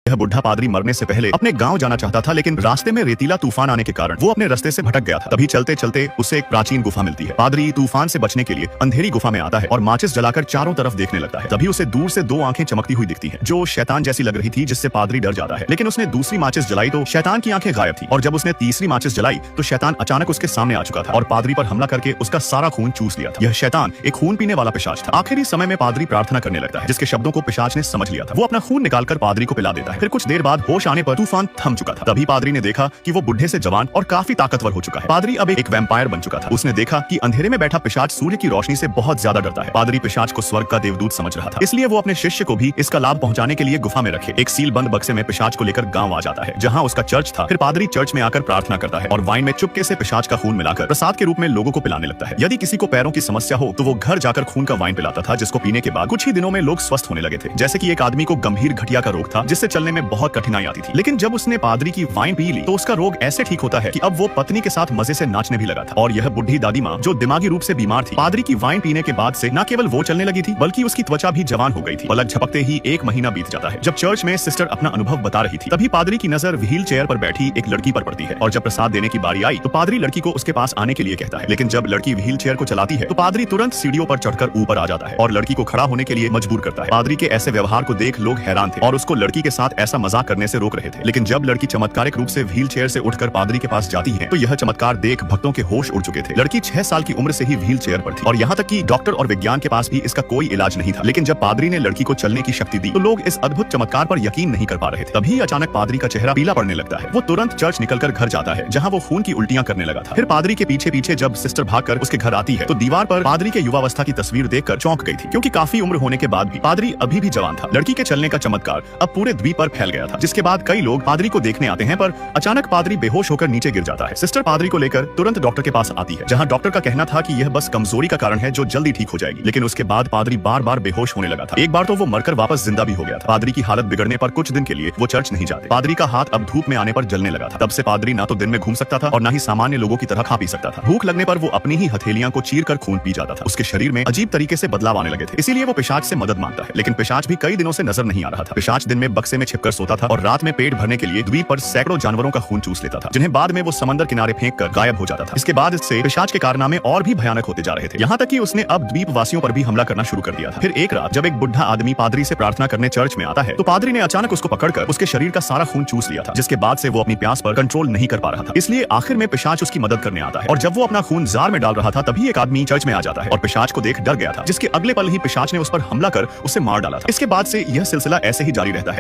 यह बुढ़ा पादरी मरने से पहले अपने गांव जाना चाहता था, लेकिन रास्ते में रेतीला तूफान आने के कारण वो अपने रास्ते से भटक गया था। तभी चलते चलते उसे एक प्राचीन गुफा मिलती है। पादरी तूफान से बचने के लिए अंधेरी गुफा में आता है और माचिस जलाकर चारों तरफ देखने लगता है। तभी उसे दूर से दो आंखें चमकती हुई दिखती हैं, जो शैतान जैसी लग रही थी, जिससे पादरी डर जाता है। लेकिन उसने दूसरी माचिस जलाई तो शैतान की आंखें गायब थी, और जब उसने तीसरी माचिस जलाई तो शैतान अचानक उसके सामने आ चुका था और पादरी पर हमला करके उसका सारा खून चूस लिया था। यह शैतान एक खून पीने वाला पिशाच था। आखिरी समय में पादरी प्रार्थना करने लगता है, जिसके शब्दों को पिशाच ने समझ लिया था। वो अपना खून निकालकर पादरी को पिला देता है। फिर कुछ देर बाद होश आने पर तूफान थम चुका था। तभी पादरी ने देखा कि वो बुढ़े से जवान और काफी ताकतवर हो चुका है। पादरी अब एक वैम्पायर बन चुका था। उसने देखा कि अंधेरे में बैठा पिशाच सूर्य की रोशनी से बहुत ज्यादा डरता है। पादरी पिशाच को स्वर्ग का देवदूत समझ रहा था, इसलिए वो अपने शिष्य को भी इसका लाभ पहुंचाने के लिए गुफा में रखे एक सील बंद बक्से में पिशाच को लेकर गांव आ जाता है, जहां उसका चर्च था। फिर पादरी चर्च में आकर प्रार्थना करता है और वाइन में चुपके से पिशाच का खून मिलाकर प्रसाद के रूप में लोगों को पिलाने लगता है। यदि किसी को पैरों की समस्या हो तो वो घर जाकर खून का वाइन पिलाता था, जिसको पीने के बाद कुछ ही दिनों में लोग स्वस्थ होने लगे थे। जैसे कि एक आदमी को गंभीर घटिया का रोग था, जिससे चलने में बहुत कठिनाई आती थी। लेकिन जब उसने पादरी की वाइन पी ली तो उसका रोग ऐसे ठीक होता है कि अब वो पत्नी के साथ मजे से नाचने भी लगा था। और यह बुढ़ी दादी माँ, जो दिमागी रूप से बीमार थी, पादरी की वाइन पीने के बाद से न केवल वो चलने लगी थी, बल्कि उसकी त्वचा भी जवान हो गई थी। पलक झपकते ही एक महीना बीत जाता है। जब चर्च में सिस्टर अपना अनुभव बता रही थी, तभी पादरी की नजर व्हील चेयर पर बैठी एक लड़की पर पड़ती है। और जब प्रसाद देने की बारी आई तो पादरी लड़की को उसके पास आने के लिए कहता है। लेकिन जब लड़की व्हील चेयर को चलाती है तो पादरी तुरंत सीढ़ियों पर चढ़कर ऊपर आ जाता है और लड़की को खड़ा होने के लिए मजबूर करता है। पादरी के ऐसे व्यवहार को देख लोग हैरान थे और उसको लड़की के साथ ऐसा मजाक करने से रोक रहे थे। लेकिन जब लड़की चमत्कारिक रूप से व्हील चेयर से उठकर पादरी के पास जाती है तो यह चमत्कार देख भक्तों के होश उड़ चुके थे। लड़की 6 साल की उम्र से ही व्हील चेयर पर थी और यहाँ तक कि डॉक्टर और विज्ञान के पास भी इसका कोई इलाज नहीं था। लेकिन जब पादरी ने लड़की को चलने की शक्ति दी तो लोग इस अद्भुत चमत्कार पर यकीन नहीं कर पा रहे थे। तभी अचानक पादरी का चेहरा पीला पड़ने लगता है। वो तुरंत चर्च निकलकर घर जाता है, जहाँ वो खून की उल्टियां करने लगा था। फिर पादरी के पीछे पीछे जब सिस्टर भागकर उसके घर आती है तो दीवार पर पादरी के युवावस्था की तस्वीर देखकर चौंक गई थी, क्योंकि काफी उम्र होने के बाद भी पादरी अभी भी जवान था। लड़की के चलने का चमत्कार अब पूरे द्वीप पर फैल गया था, जिसके बाद कई लोग पादरी को देखने आते हैं। पर अचानक पादरी बेहोश होकर नीचे गिर जाता है। सिस्टर पादरी को लेकर तुरंत डॉक्टर के पास आती है, जहां डॉक्टर का कहना था कि यह बस कमजोरी का कारण है जो जल्दी ठीक हो जाएगी। लेकिन उसके बाद पादरी बार बार बेहोश होने लगा था। एक बार तो वो मरकर वापस जिंदा भी हो गया था। पादरी की हालत बिगड़ने पर कुछ दिन के लिए वो चर्च नहीं जाते। पादरी का हाथ अब धूप में आने पर जलने लगा था। तब से पादरी ना तो दिन में घूम सकता था और ना ही सामान्य लोगों की तरह खा पी सकता था। भूख लगने पर वो अपनी ही हथेलियां को चीर कर खून पी जाता था। उसके शरीर में अजीब तरीके से बदलाव आने लगे थे, इसीलिए वो पिशाच से मदद मांगता है। लेकिन पिशाच भी कई दिनों से नजर नहीं आ रहा था। पिशाच दिन में बक्से में छिपकर सोता था और रात में पेट भरने के लिए द्वीप पर सैकड़ों जानवरों का खून चूस लेता था, जिन्हें बाद में वो समंदर किनारे फेंक कर गायब हो जाता था। इसके बाद इससे पिशाच के कारनामे और भी भयानक होते जा रहे थे, यहाँ तक कि उसने अब द्वीप वासियों पर भी हमला करना शुरू कर दिया था। फिर एक रात जब एक बुढ़ा आदमी पादरी से प्रार्थना करने चर्च में आता है तो पादरी ने अचानक उसको पकड़कर उसके शरीर का सारा खून चूस लिया था, जिसके बाद से वो अपनी प्यास पर कंट्रोल नहीं कर पा रहा था। इसलिए आखिर में पिशाच उसकी मदद करने आता है और जब वो अपना खून जार में डाल रहा था तभी एक आदमी चर्च में आ जाता है और पिशाच को देख डर गया था, जिसके अगले पल ही पिशाच ने उस पर हमला कर उसे मार डाला था। इसके बाद से यह सिलसिला ऐसे ही जारी रहता है।